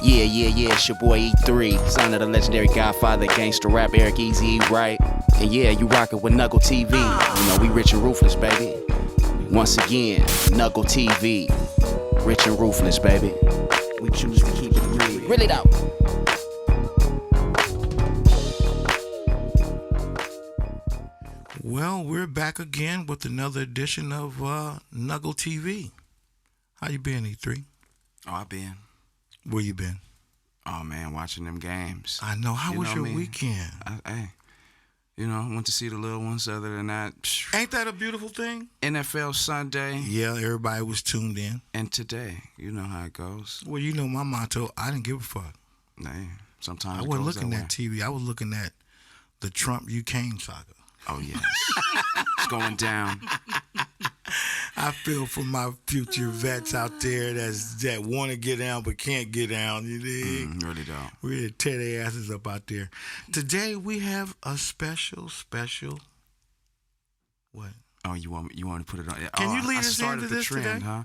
Yeah, it's your boy E3, son of the legendary godfather, gangster rap, Eric EAZY, right? And yeah, you rockin' with NUGL TV. You know, we rich and ruthless, baby. Once again, NUGL TV, rich and ruthless, baby. We choose to keep it real. Really though. Well, we're back again with another edition of NUGL TV. How you been, E3? Oh, I been. Where you been? Oh man, watching them games. I know. How was your weekend? I went to see the little ones. Other than that, Ain't that a beautiful thing? NFL Sunday. Yeah, everybody was tuned in. And today, you know how it goes. Well, you know my motto, I didn't give a fuck. Hey, sometimes I it wasn't goes looking that at TV. I was looking at the Trump-Ukraine saga. Oh, yes. It's going down. I feel for my future vets out there that want to get down but can't get down. You dig? Really don't. We're going to tear their asses up out there. Today we have a special. What? Oh, you want to put it on? Can you lead I us started into the this trend, today? huh?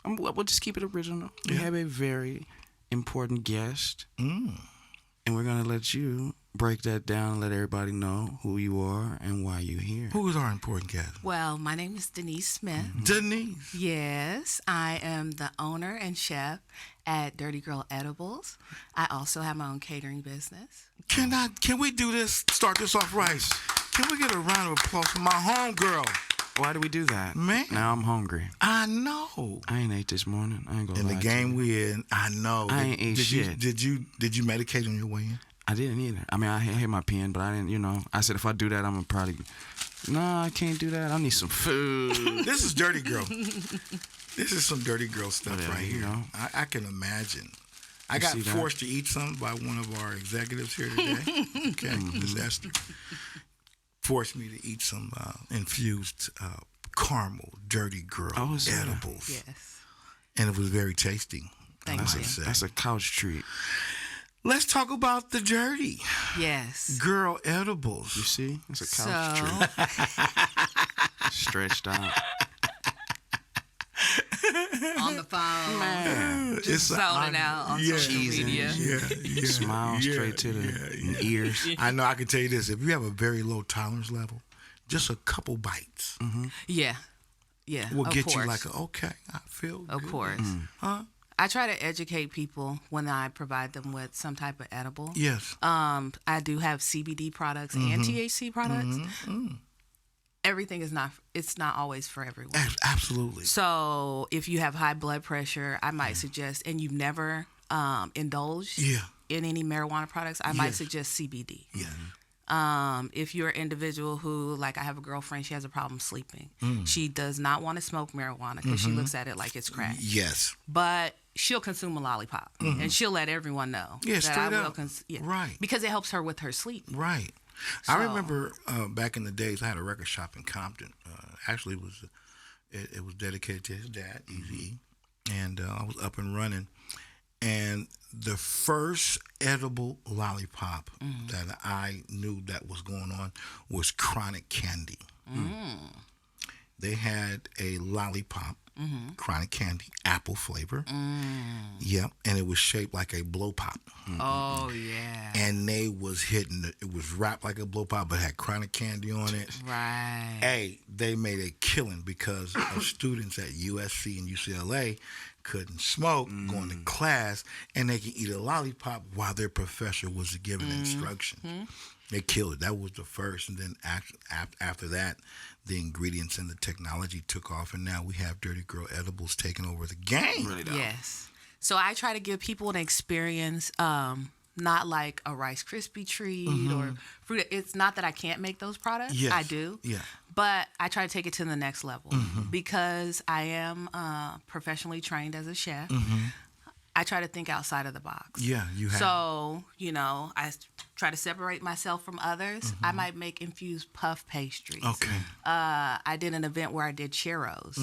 We'll just keep it original. We have a very important guest, and we're going to let you break that down and let everybody know who you are and why you're here. Who is our important guest? Well, my name is Denise Smith. Denise. Yes, I am the owner and chef at Dirty Girl Edibles. I also have my own catering business. Can we do this? Start this off right. Can we get a round of applause for my homegirl? Why do we do that? Man. Now I'm hungry. I know. I ain't ate this morning. I ain't gonna In lie the to game you. we in, I know. I ain't ate shit. Did you medicate on your way in? I didn't either. I mean, I hit my pen, but I didn't, I said if I do that, I'm going to probably, no, I can't do that. I need some food. This is Dirty Girl. This is some Dirty Girl stuff Yeah, right you here. know. I can imagine. I got see that? forced to eat something by one of our executives here today. Okay, Miss Esther. Forced me to eat some infused caramel Dirty Girl edibles. Yes. And it was very tasty. Thank I you. must say. That's a couch treat. Let's talk about the Dirty Yes. Girl edibles. You see? It's a couch treat. Stretched out. On the phone. Man. Just zoning out on social Cheesing. media. Yeah. Smile straight to the ears. I know. I can tell you this: if you have a very low tolerance level, just a couple bites Yeah. Yeah. will of get course. you like, okay, I feel Of good. course. Huh? I try to educate people when I provide them with some type of edible. Yes. I do have CBD products and THC products. Everything is not always for everyone. Absolutely. So if you have high blood pressure, I might suggest, and you've never indulged in any marijuana products, I might suggest CBD. Yeah. If you're an individual who, like I have a girlfriend, she has a problem sleeping. She does not want to smoke marijuana because she looks at it like it's crack. Yes. But she'll consume a lollipop, and she'll let everyone know. Yeah, that straight I will up. Yeah. Right. Because it helps her with her sleep. Right. So- I remember back in the days, I had a record shop in Compton. Actually, it was dedicated to his dad, EAZY, and I was up and running. And the first edible lollipop that I knew that was going on was Chronic Candy. They had a lollipop, Chronic Candy, apple flavor. Yep, and it was shaped like a blow pop. Oh, yeah. And they was hitting it was wrapped like a blow pop, but had Chronic Candy on it. Right. Hey, they made a killing because of students at USC and UCLA couldn't smoke, going to class, and they could eat a lollipop while their professor was giving instruction. They killed it. That was the first, and then after that, the ingredients and the technology took off, and now we have Dirty Girl Edibles taking over the game. Really don't. Yes. So I try to give people an experience, not like a Rice Krispie treat or fruit. It's not that I can't make those products. Yes. I do. Yeah. But I try to take it to the next level because I am professionally trained as a chef. I try to think outside of the box. Yeah, you have. So, I try to separate myself from others, I might make infused puff pastries. Okay. I did an event where I did churros,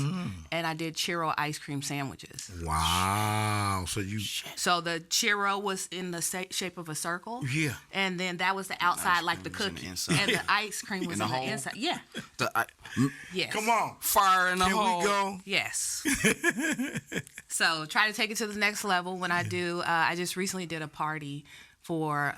and I did churro ice cream sandwiches. Wow. So the churro was in the shape of a circle. Yeah. And then that was the outside, like the cream was in the cookie. inside. And the ice cream was in the hole? inside. Yeah. Yes. Come on. Fire in the Can hole. we go? Yes. So try to take it to the next level. When I do, I just recently did a party for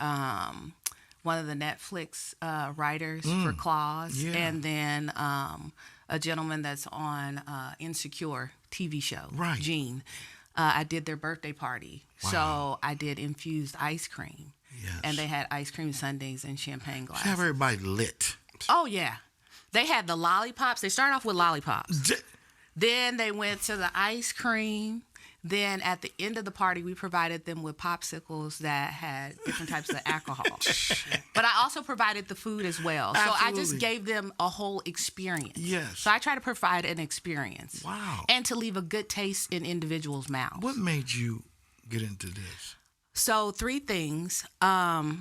one of the Netflix writers for Claws, Yeah. and then a gentleman that's on Insecure TV show, Right. Gene. I did their birthday party, so I did infused ice cream, Yes. and they had ice cream sundaes and champagne glasses. Have everybody lit. Oh yeah, they had the lollipops. They started off with lollipops. J- Then they went to the ice cream. Then at the end of the party, we provided them with popsicles that had different types of alcohol. But I also provided the food as well. So I just Absolutely. gave them a whole experience. Yes. So I try to provide an experience. Wow. And to leave a good taste in individuals' mouths. What made you get into this? So 3 things. I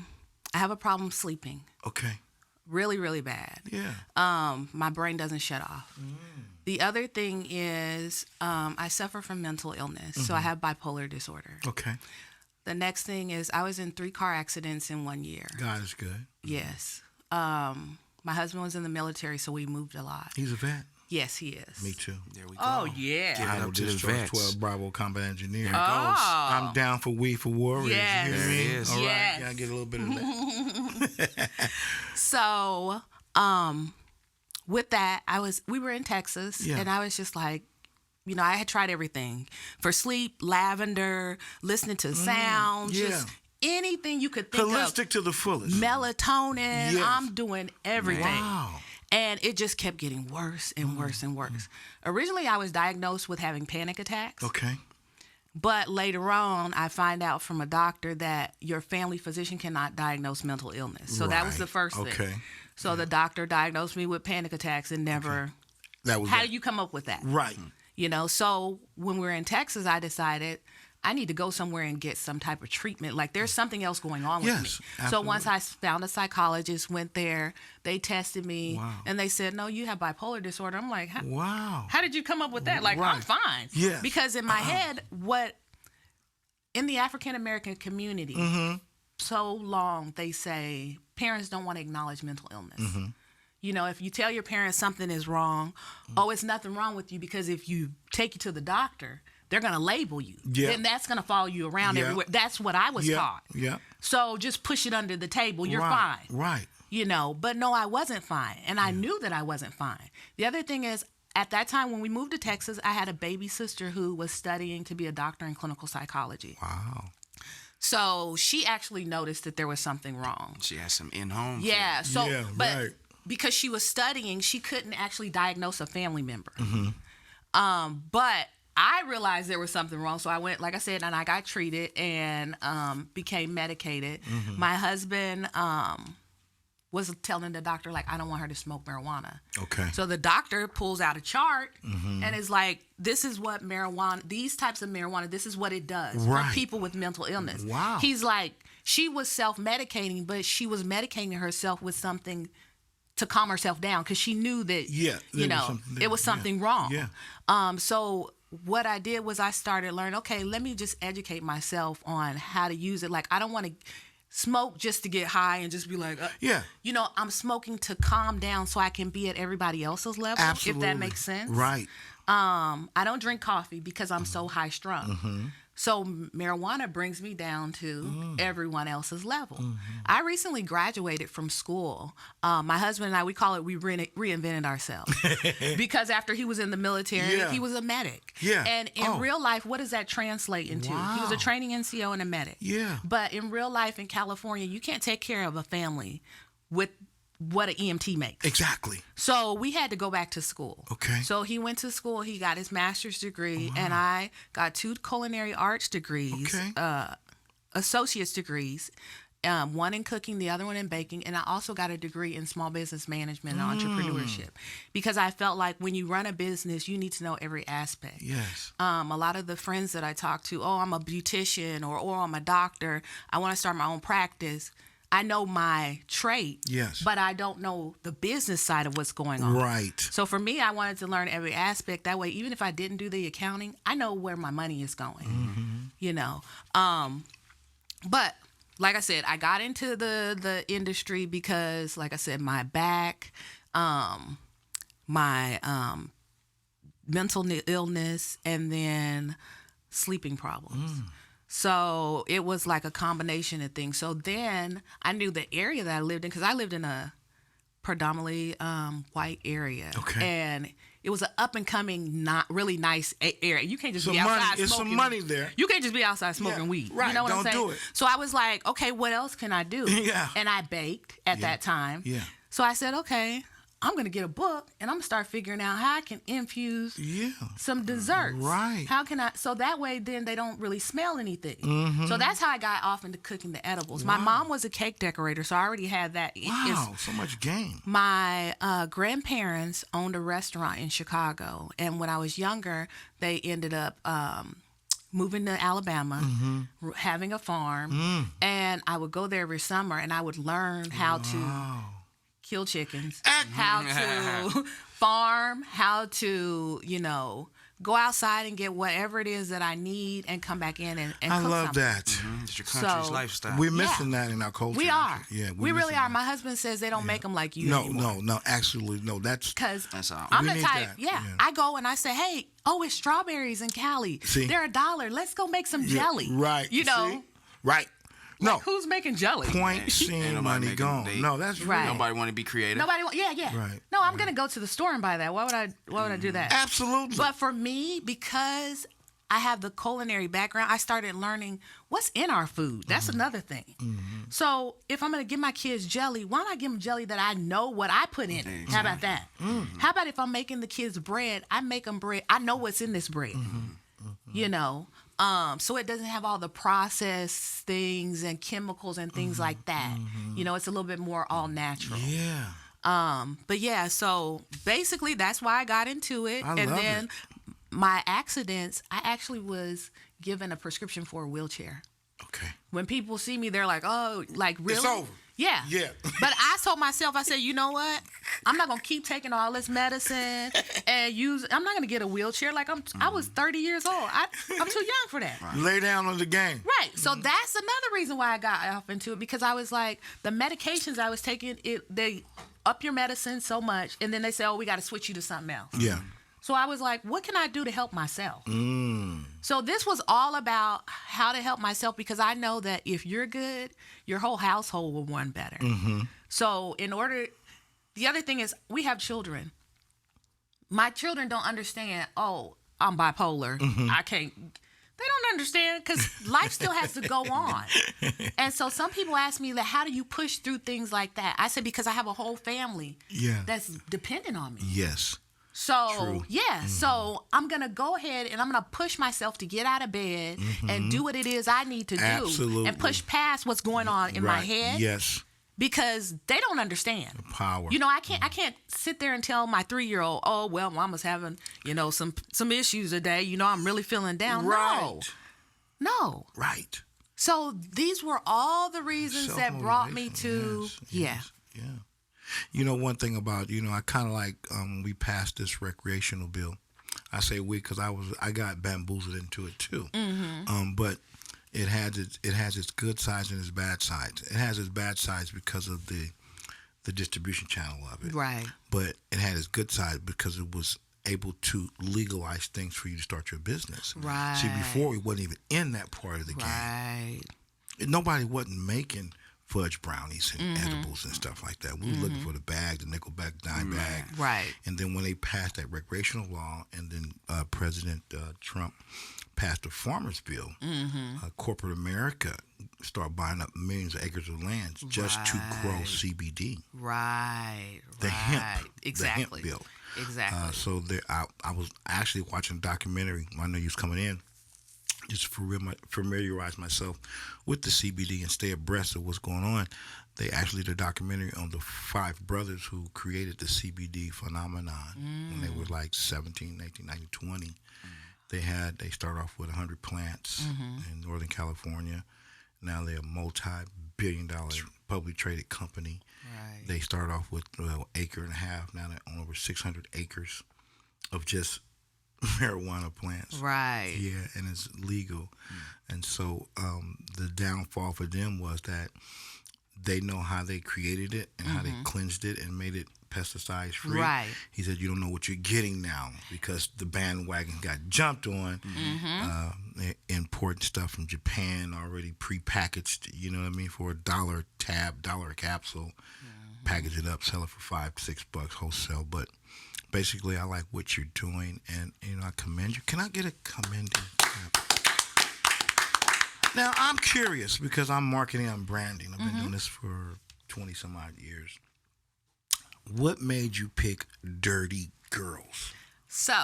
have a problem sleeping. Okay. Really, really bad. Yeah. My brain doesn't shut off. The other thing is I suffer from mental illness, so I have bipolar disorder. Okay. The next thing is I was in 3 car accidents in 1 year. God is good. Yes. My husband was in the military, so we moved a lot. He's a vet. Yes, he is. Me too. There we go. Oh, yeah. Give it Idle up to the discharge, vets. 12 Bravo combat engineer. Oh. I'm down for We for Warriors. Yes. You hear There me? it is. All right. Yes. Yeah, I get a little bit of that. So, with that, we were in Texas, Yeah. and I was just like, I had tried everything for sleep, lavender, listening to sounds, yeah. just anything you could think Holistic of. to the fullest. Melatonin. Yes. I'm doing everything. Wow. And it just kept getting worse and worse and worse. Originally, I was diagnosed with having panic attacks. Okay. But later on, I find out from a doctor that your family physician cannot diagnose mental illness. So that was the Right. first thing. Okay. So the doctor diagnosed me with panic attacks and never. That was How it. do you come up with that? Right. So when we were in Texas, I decided I need to go somewhere and get some type of treatment. Like there's something else going on with Yes, me. So absolutely. once I found a psychologist, went there, they tested me, Wow. and they said, no, you have bipolar disorder. I'm like, Wow. how did you come up with that? Like, I'm Right. fine. Yes. Because in my head, in the African American community, so long they say parents don't want to acknowledge mental illness. If you tell your parents something is wrong, it's nothing wrong with you, because if you take you to the doctor, they're going to label you. Yeah. Then that's going to follow you around Yeah. everywhere. That's what I was Yeah. taught. Yeah. So just push it under the table. You're Right. fine. Right. But no, I wasn't fine. And I knew that I wasn't fine. The other thing is, at that time when we moved to Texas, I had a baby sister who was studying to be a doctor in clinical psychology. Wow. So she actually noticed that there was something wrong. She has some in-home. Yeah. So, Yeah, but right. because she was studying, she couldn't actually diagnose a family member. Mm-hmm. But I realized there was something wrong, so I went, like I said, and I got treated and became medicated. Mm-hmm. My husband was telling the doctor, like, I don't want her to smoke marijuana. Okay. So the doctor pulls out a chart and is like, this is what marijuana, these types of marijuana, this is what it does Right. for people with mental illness. Wow. He's like, she was self-medicating, but she was medicating herself with something to calm herself down, because she knew that, Yeah, there was something there. it was something wrong. Yeah. So what I did was I started learning, okay, let me just educate myself on how to use it. Like, I don't want to smoke just to get high and just be like, Yeah. I'm smoking to calm down so I can be at everybody else's level, Absolutely. if that makes sense. Right. I don't drink coffee because I'm so high strung. So marijuana brings me down to everyone else's level. I recently graduated from school. My husband and I, we reinvented ourselves. Because after he was in the military, Yeah. he was a medic. Yeah. And in real life, what does that translate into? He was a Wow. training NCO and a medic. Yeah. But in real life in California, you can't take care of a family with what an EMT makes. Exactly. So we had to go back to school. Okay. So he went to school. He got his master's degree, and I got 2 culinary arts degrees, Okay. associate's degrees, one in cooking, the other one in baking, and I also got a degree in small business management and entrepreneurship, because I felt like when you run a business, you need to know every aspect. Yes. A lot of the friends that I talk to, I'm a beautician or I'm a doctor, I want to start my own practice. I know my trade, Yes. but I don't know the business side of what's going on. Right. So for me, I wanted to learn every aspect. That way, even if I didn't do the accounting, I know where my money is going. You know, but like I said, I got into the industry because, like I said, my back, my mental illness, and then sleeping problems. So it was like a combination of things. So then I knew the area that I lived in, because I lived in a predominantly white area. Okay. And it was an up and coming, not really nice area. You can't just be outside smoking. It's some money there. You can't just be outside smoking weed. Right. You know what I'm Don't saying? do it. So I was like, okay, what else can I do? Yeah. And I baked at that time. Yeah. So I said, okay, I'm going to get a book and I'm going to start figuring out how I can infuse some desserts. Right. How can I, so that way then they don't really smell anything. So that's how I got off into cooking the edibles. My mom was a cake decorator, so I already had that. Wow, so much game. My grandparents owned a restaurant in Chicago, and when I was younger, they ended up moving to Alabama, having a farm, and I would go there every summer, and I would learn how to kill chickens, how to farm, how to, you know, go outside and get whatever it is that I need and come back in and I cook love something. that. It's your country's lifestyle. We're missing that in our culture. We are. Yeah, we really missing are. that. My husband says they don't make them like you anymore. No, absolutely no. That's Because all. I'm We the need type, that. yeah, Yeah. I go and I say, hey, it's strawberries in Cali. See? They're $1. Let's go make some jelly. right. You know, See? Right. No. who's making jelly? Point Ain't seeing nobody money making gone. they- No, that's Right. real. Nobody want to be creative. Nobody, yeah. Right. No, I'm going to go to the store and buy that. Why would I do that? Absolutely. But for me, because I have the culinary background, I started learning what's in our food. That's another thing. So if I'm going to give my kids jelly, why don't I give them jelly that I know what I put in it? How about that? How about if I'm making the kids bread, I make them bread. I know what's in this bread. You know, so it doesn't have all the processed things and chemicals and things like that. You know, it's a little bit more all natural. Yeah. But yeah, so basically that's why I got into it. I And love then it. my accidents, I actually was given a prescription for a wheelchair. Okay. When people see me, they're like, oh, like really? It's over. Yeah. Yeah. But I told myself, I said, you know what? I'm not gonna keep taking all this medicine and I'm not gonna get a wheelchair. Like I was 30 years old. I'm too young for that. Lay down on the game. Right. So that's another reason why I got off into it, because I was like, the medications I was taking, they up your medicine so much, and then they say, oh, we got to switch you to something else. Yeah. So I was like, what can I do to help myself? So this was all about how to help myself, because I know that if you're good, your whole household will run better. So the other thing is, we have children. My children don't understand, oh, I'm bipolar. I can't. They don't understand, because life still has to go on. And so some people ask me, how do you push through things like that? I said, because I have a whole family that's dependent on me. Yes. So, so I'm going to go ahead and I'm going to push myself to get out of bed and do what it is I need to do. Absolutely. And push past what's going on in my Right. head. Yes. Because they don't understand. Power. You know, I can't sit there and tell my 3-year-old, oh, well, mama's having, you know, some issues today. You know, I'm really feeling down. Right. No. Right. So these were all the reasons that brought me to, Yes. You know, one thing about, you know, I kind of like, we passed this recreational bill. I say we because I got bamboozled into it too. But it has its good sides and its bad sides. It has its bad sides because of the distribution channel of it. Right. But it had its good side because it was able to legalize things for you to start your business. Right. See, before we wasn't even in that part of the game. Right. Nobody wasn't making fudge brownies and edibles and stuff like that. We were looking for the bag, the nickel bag, dime bag. Right. And then when they passed that recreational law, and then President Trump passed the farmers bill, corporate America started buying up millions of acres of land just to grow CBD. Right. The hemp. Exactly. The hemp bill. Exactly. So there, I was actually watching a documentary. I know you was coming in. Just familiarize myself with the CBD and stay abreast of what's going on. They actually did a documentary on the 5 brothers who created the CBD phenomenon when they were like 17, 18, 19, 20. They started off with 100 plants in Northern California. Now they're a multi-billion-dollar publicly traded company. Right. They started off with an acre and a half. Now they own over 600 acres of just marijuana plants. Right. Yeah, and it's legal. And so the downfall for them was that they know how they created it and how they cleansed it and made it pesticide free. Right. He said, you don't know what you're getting now because the bandwagon got jumped on. They're importing stuff from Japan already prepackaged, you know what I mean, for $1 tab, $1 capsule. Package it up, sell it for $5-$6 wholesale. But basically, I like what you're doing, and I commend you. Can I get a commending? Now, I'm curious because I'm marketing and branding. I've been doing this for 20 some odd years. What made you pick Dirty Girls? So,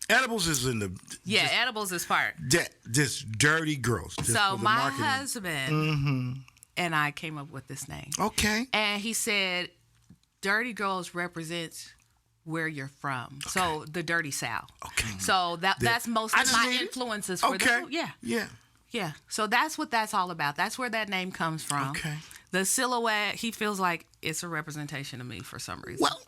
Edibles is in the edibles is part. Just Dirty Girls. Just So for the my marketing. husband and I came up with this name, Okay. and he said, "Dirty Girls represents where you're from." So the Dirty South. Okay. So that's most I of just my need it. influences for Okay. this. Yeah. Yeah. So that's what that's all about. That's where that name comes from. Okay. The silhouette, he feels like it's a representation of me for some reason. Well,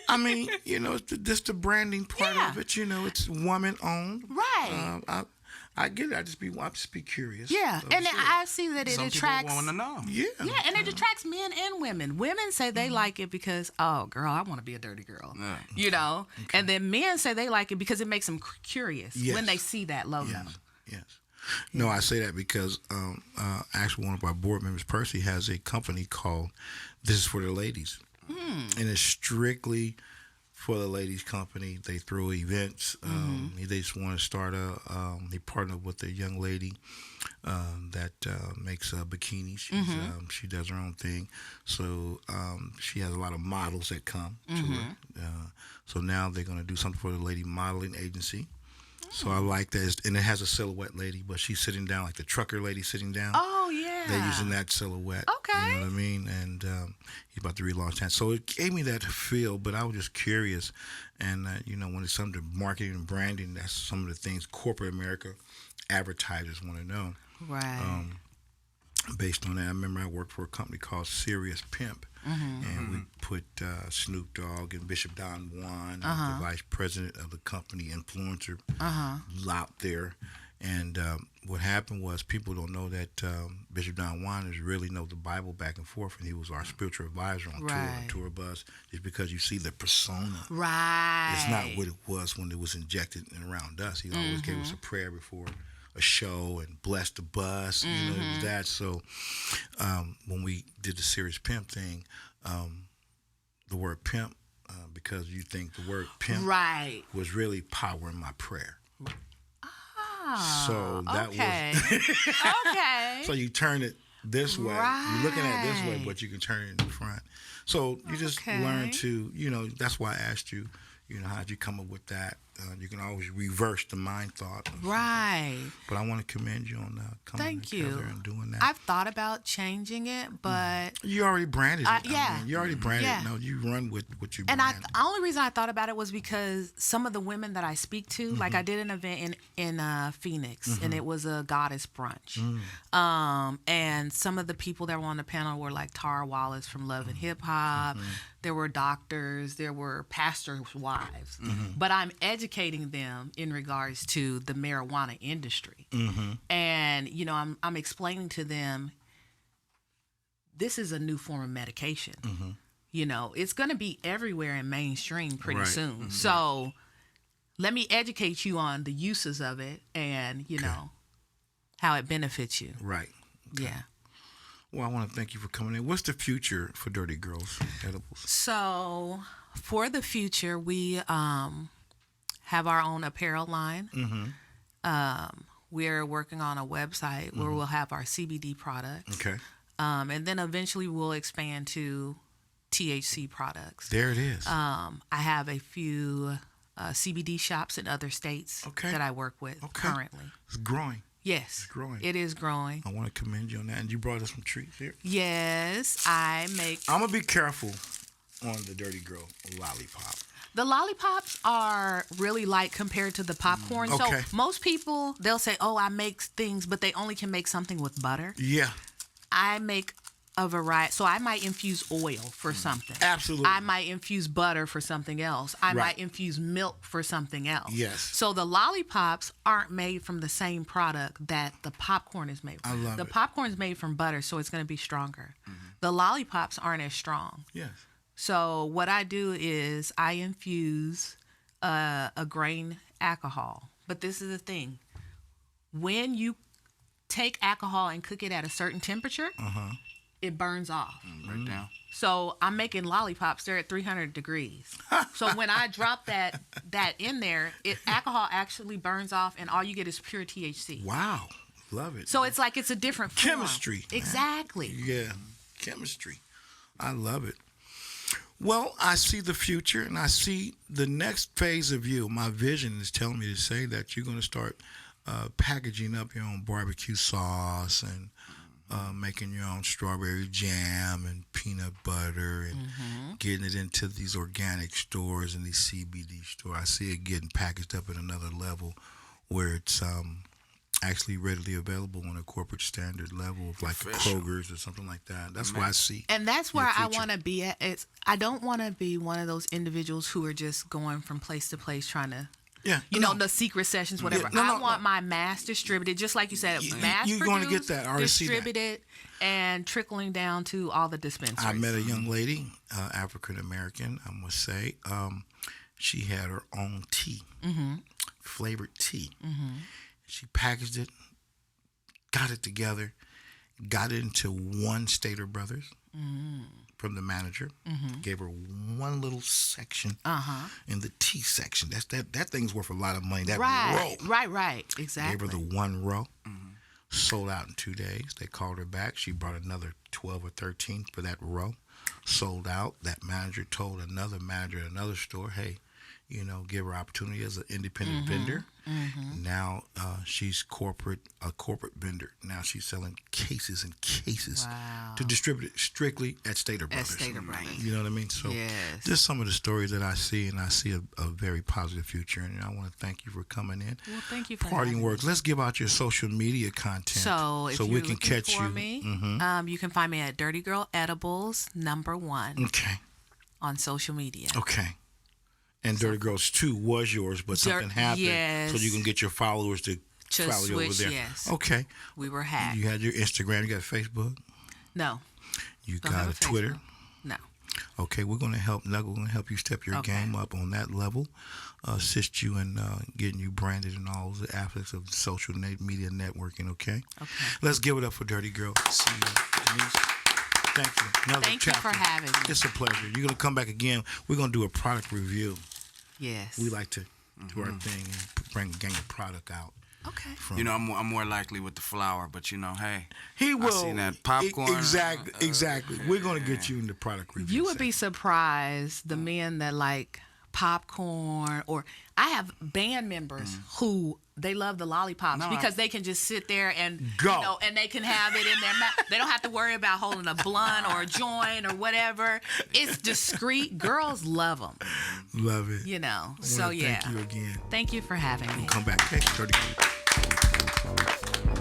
I mean, it's just the branding part Yeah. of it. It's woman owned. Right. I get it. I just be curious. Yeah. So, And sure. I see that it Some attracts. people want to know. Yeah. Yeah, and it attracts men and women. Women say they like it because, oh, girl, I want to be a dirty girl. Yeah. And then men say they like it because it makes them curious Yes. when they see that logo. Yes. No, I say that because actually one of our board members, Percy, has a company called This Is For the Ladies. And it's strictly for the ladies company. They throw events. They just want to start they partnered with a young lady that makes bikinis. She does her own thing. So she has a lot of models that come to her. So now they're going to do something for the lady modeling agency. So I like that. And it has a silhouette lady, but she's sitting down like the trucker lady sitting down. Oh, yeah. They're using that silhouette. Okay. You know what I mean? And he's about to relaunch that. So it gave me that feel, but I was just curious. And, when it's something to marketing and branding, that's some of the things corporate America advertisers want to know. Right. Based on that, I remember I worked for a company called Serious Pimp. And we put Snoop Dogg and Bishop Don Juan, the vice president of the company, influencer, out there. And what happened was people don't know that Bishop Don Juan is really know the Bible back and forth, and he was our spiritual advisor on tour bus. Just because you see the persona, Right. it's not what it was when it was injected and around us. He always gave us a prayer before a show and blessed the bus. It was that. So when we did the Serious Pimp thing, the word pimp, because you think the word pimp was really power in my prayer. So that was Okay. so you turn it this way. You're looking at it this way, but you can turn it in front. So you just learn to, that's why I asked you, how'd you come up with that? You can always reverse the mind thought. Right. But I want to commend you on coming together and doing that. I've thought about changing it, but you already branded it. yeah. You already branded Yeah. it. No, you run with what you and brand. the only reason I thought about it was because some of the women that I speak to, like I did an event in Phoenix, and it was a goddess brunch. And some of the people that were on the panel were like Tara Wallace from Love and Hip Hop. There were doctors, there were pastors' wives. But I'm educating them in regards to the marijuana industry. And, I'm explaining to them, this is a new form of medication. It's going to be everywhere in mainstream pretty soon. So let me educate you on the uses of it and, how it benefits you. Right. Okay. Yeah. Well, I want to thank you for coming in. What's the future for Dirty Girls Edibles? So for the future, we have our own apparel line. We're working on a website where we'll have our CBD products. Okay. And then eventually we'll expand to THC products. There it is. I have a few CBD shops in other states that I work with currently. It's growing. Yes. It's growing. It is growing. I want to commend you on that. And you brought us some treats here. Yes, I make... I'm going to be careful on the Dirty Girl lollipop. The lollipops are really light compared to the popcorn. So most people, they'll say, oh, I make things, but they only can make something with butter. Yeah. I make a variety. So I might infuse oil for something. Absolutely. I might infuse butter for something else. I Right. might infuse milk for something else. Yes. So the lollipops aren't made from the same product that the popcorn is made from. I love the it. popcorn is made from butter, so it's going to be stronger. The lollipops aren't as strong. Yes. So what I do is I infuse a grain alcohol. But this is the thing. When you take alcohol and cook it at a certain temperature, it burns off. Right down. So I'm making lollipops. They're at 300 degrees. So when I drop that in there, alcohol actually burns off, and all you get is pure THC. Wow. Love it. So it's like it's a different form. Chemistry, man. Exactly. Yeah. Chemistry. I love it. Well, I see the future, and I see the next phase of you. My vision is telling me to say that you're going to start packaging up your own barbecue sauce and making your own strawberry jam and peanut butter and getting it into these organic stores and these CBD stores. I see it getting packaged up at another level where it's actually readily available on a corporate standard level of like Kroger's or something like that. That's what I see. And that's where I future. want to be at. I don't want to be one of those individuals who are just going from place to place trying to, Yeah. you know, the secret sessions, whatever. Yeah, I want my mass distributed, just like you said, mass you're produced, going to get that. I already see that. distributed, and trickling down to all the dispensaries. I met a young lady, African American, I must say. She had her own tea, flavored tea. She packaged it, got it together, got it into one Stater Brothers from the manager. Gave her one little section in the tea section. That thing's worth a lot of money. That row. Right. Exactly. Gave her the one row. Sold out in 2 days. They called her back. She brought another 12 or 13 for that row. Sold out. That manager told another manager at another store, hey, you know, give her opportunity as an independent vendor. Now she's a corporate vendor. Now she's selling cases and cases to distribute it strictly at Stater Brothers. Stater Brothers. You know what I mean? So Yes. just some of the stories that I see, and I see a very positive future. And I want to thank you for coming in. Well, thank you for Parting having Works. Let's give out your social media content So if we you're can looking catch for you. me, you can find me at Dirty Girl Edibles #1 Okay. on social media. Okay. And Dirty Girls 2 was yours, but something happened. yes. So you can get your followers to follow you over switch, there. yes. Okay. We were hacked. You had your Instagram. You got Facebook. No. You Don't got have a Twitter. Facebook. No. Okay, we're going to help NUGL. We're going to help you step your game up on that level, assist you in getting you branded in all the aspects of social media networking, okay? Okay. Let's give it up for Dirty Girl. See you, Denise. Thank you. Another Thank you for chapter. having me. It's a pleasure. You're going to come back again. We're going to do a product review. Yes. We like to do our thing and bring a gang of product out. Okay. You know, I'm more likely with the flour, but you know, hey, He will. I seen that popcorn. Exactly. We're going to get you in the product review. You would be surprised the men that like popcorn, or I have band members who they love the lollipops because they can just sit there and Go. you know, and they can have it in their mouth. They don't have to worry about holding a blunt or a joint or whatever. It's discreet. Girls love them, Love it. you know. I So wanna yeah. Thank you again. Thank you for having me. Come back. Thank you, Dirty Girl.